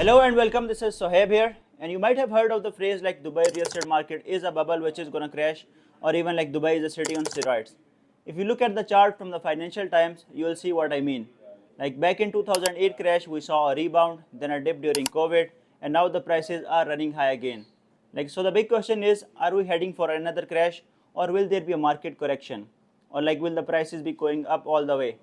Hello and welcome. This is Sohaib here, and you might have heard of the phrase like Dubai real estate market is a bubble which is going to crash, or even like Dubai is a city on steroids. If you look at the chart from the Financial Times, you will see what I mean. Like back in 2008 crash, we saw a rebound, then a dip during COVID, and now the prices are running high again. Like so, the big question is: are we heading for another crash, or will there be a market correction, or like will the prices be going up all the way?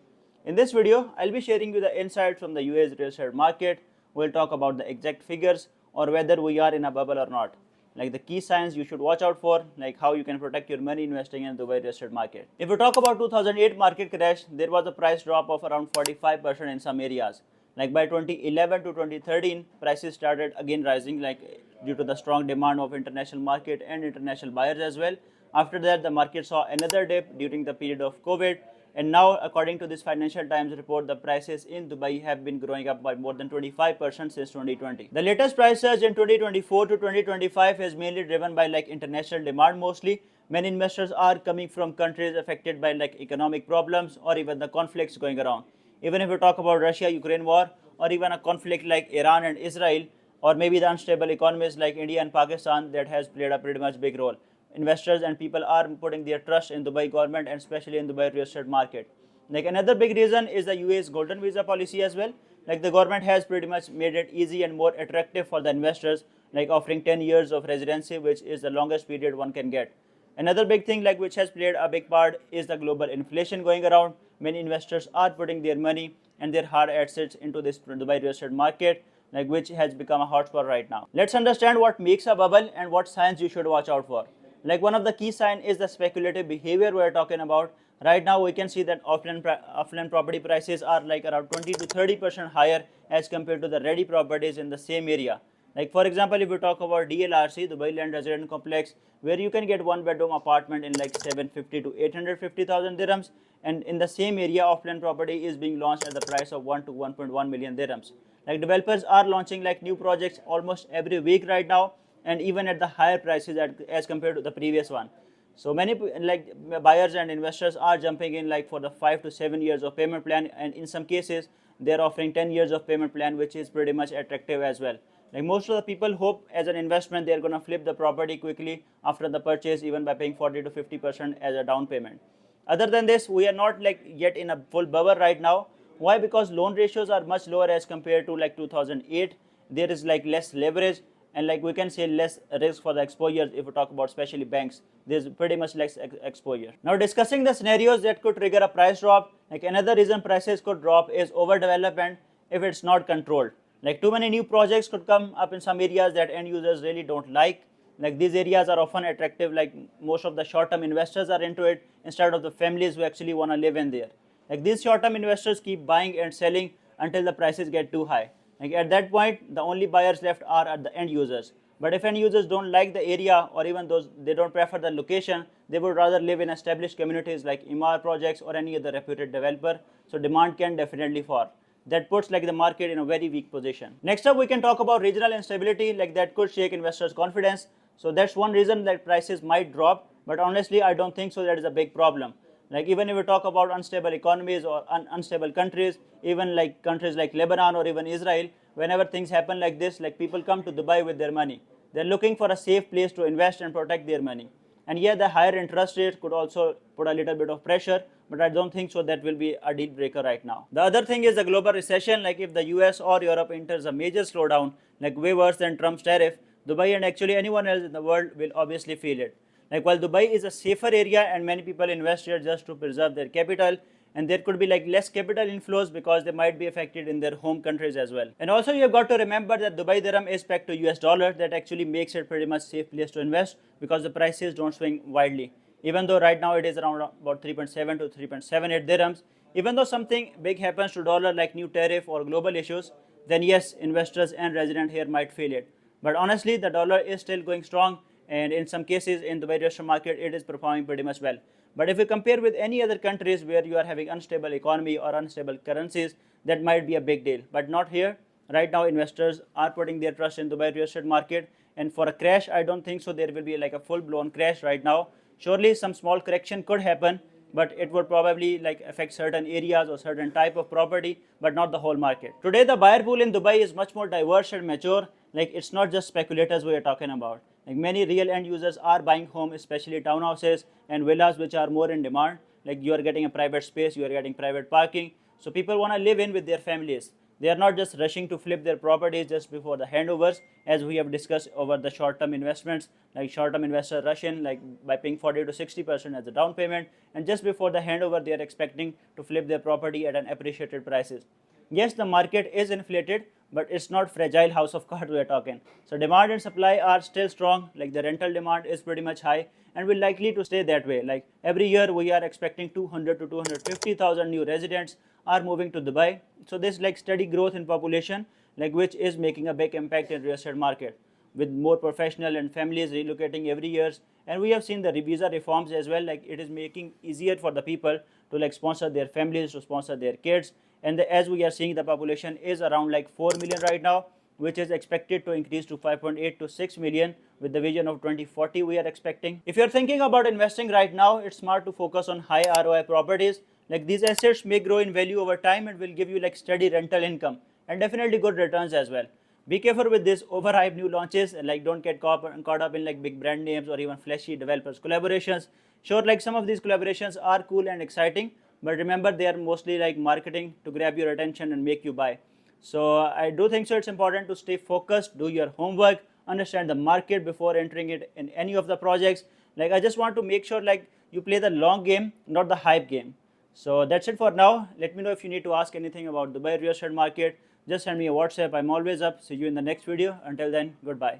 In this video, I'll be sharing you the insights from the US real estate market. We'll talk about the exact figures or whether we are in a bubble or not. Like the key signs you should watch out for, like how you can protect your money investing in the Dubai real estate market. If we talk about 2008 market crash, there was a price drop of around 45% in some areas. Like by 2011 to 2013, prices started again rising, like due to the strong demand of international market and international buyers as well. After that, the market saw another dip during the period of COVID, and now, according to this Financial Times report, the prices in Dubai have been growing up by more than 25% since 2020. The latest price surge in 2024 to 2025 is mainly driven by like international demand mostly. Many investors are coming from countries affected by like economic problems or even the conflicts going around. Even if we talk about Russia-Ukraine war or even a conflict like Iran and Israel, or maybe the unstable economies like India and Pakistan, that has played a pretty much big role. Investors and people are putting their trust in Dubai government and especially in Dubai real estate market. Like another big reason is the UAE's golden visa policy as well. Like the government has pretty much made it easy and more attractive for the investors, like offering 10 years of residency, which is the longest period one can get. Another big thing like which has played a big part is the global inflation going around. Many investors are putting their money and their hard assets into this Dubai real estate market, like which has become a hotspot right now. Let's understand what makes a bubble and what signs you should watch out for. Like one of the key signs is the speculative behavior we're talking about. Right now we can see that offline property prices are like around 20 to 30% higher as compared to the ready properties in the same area. Like for example, if we talk about DLRC, Dubai Land Resident Complex, where you can get one bedroom apartment in like 750 to 850,000 dirhams, and in the same area, offline property is being launched at the price of 1 to 1.1 million dirhams. Like developers are launching like new projects almost every week right now, and even at the higher prices as compared to the previous one. So many like buyers and investors are jumping in like for the 5 to 7 years of payment plan, and in some cases they're offering 10 years of payment plan, which is pretty much attractive as well. Like most of the people hope as an investment they're going to flip the property quickly after the purchase, even by paying 40 to 50% as a down payment. Other than this, we are not like yet in a full bubble right now. Why? Because loan ratios are much lower as compared to like 2008. There is like less leverage, and like we can say less risk for the exposures. If we talk about especially banks, there's pretty much less exposure. Now discussing the scenarios that could trigger a price drop, like another reason prices could drop is overdevelopment if it's not controlled. Like too many new projects could come up in some areas that end users really don't like these areas are often attractive, like most of the short-term investors are into it instead of the families who actually want to live in there. Like these short-term investors keep buying and selling until the prices get too high. Like at that point, the only buyers left are at the end users. But if end users don't like the area, or even those they don't prefer the location, they would rather live in established communities like Emaar projects or any other reputed developer. So demand can definitely fall. That puts like the market in a very weak position. Next up, we can talk about regional instability, like that could shake investors' confidence. So that's one reason that prices might drop. But honestly, I don't think so that is a big problem. Like even if we talk about unstable economies or unstable countries, even like countries like Lebanon or even Israel, whenever things happen like this, like people come to Dubai with their money. They're looking for a safe place to invest and protect their money. And yeah, the higher interest rates could also put a little bit of pressure, but I don't think so that will be a deal breaker right now. The other thing is the global recession. Like if the US or Europe enters a major slowdown, like way worse than Trump's tariff, Dubai and actually anyone else in the world will obviously feel it. Like while Dubai is a safer area and many people invest here just to preserve their capital, and there could be like less capital inflows because they might be affected in their home countries as well. And also you have got to remember that Dubai dirham is pegged to US dollar. That actually makes it pretty much safe place to invest because the prices don't swing widely. Even though right now it is around about 3.7 to 3.78 dirhams, even though something big happens to dollar like new tariff or global issues, then yes, investors and residents here might feel it. But honestly, the dollar is still going strong, and in some cases in the various market it is performing pretty much well. But if you compare with any other countries where you are having unstable economy or unstable currencies, that might be a big deal, but not here. Right now investors are putting their trust in Dubai real estate market, and for a crash I don't think so there will be like a full blown crash right now. Surely some small correction could happen, but it would probably like affect certain areas or certain type of property, but not the whole market. Today the buyer pool in Dubai is much more diverse and mature. Like it's not just speculators we are talking about. Like many real end users are buying home, especially townhouses and villas, which are more in demand. Like you are getting a private space, you are getting private parking, so people want to live in with their families. They are not just rushing to flip their properties just before the handovers, as we have discussed over the short-term investments. Like short-term investors rush in like by paying 40 to 60% as a down payment, and just before the handover, they are expecting to flip their property at an appreciated prices. Yes, the market is inflated, but it's not fragile house of cards we are talking. So demand and supply are still strong. Like the rental demand is pretty much high and will likely to stay that way. Like every year we are expecting 200 to 250,000 new residents are moving to Dubai. So this like steady growth in population, like which is making a big impact in real estate market, with more professional and families relocating every year. And we have seen the visa reforms as well. Like it is making easier for the people to like sponsor their families, to sponsor their kids. And as we are seeing, the population is around like 4 million right now, which is expected to increase to 5.8 to 6 million with the vision of 2040 we are expecting. If you're thinking about investing right now, it's smart to focus on high ROI properties. Like these assets may grow in value over time and will give you like steady rental income and definitely good returns as well. Be careful with this overhyped new launches, and like don't get caught up in like big brand names or even flashy developers collaborations. Sure, like some of these collaborations are cool and exciting, but remember they are mostly like marketing to grab your attention and make you buy. So I do think so it's important to stay focused, do your homework, understand the market before entering it in any of the projects. Like I just want to make sure like you play the long game, not the hype game. So that's it for now. Let me know if you need to ask anything about Dubai real estate market. Just send me a WhatsApp. I'm always up. See you in the next video. Until then, goodbye.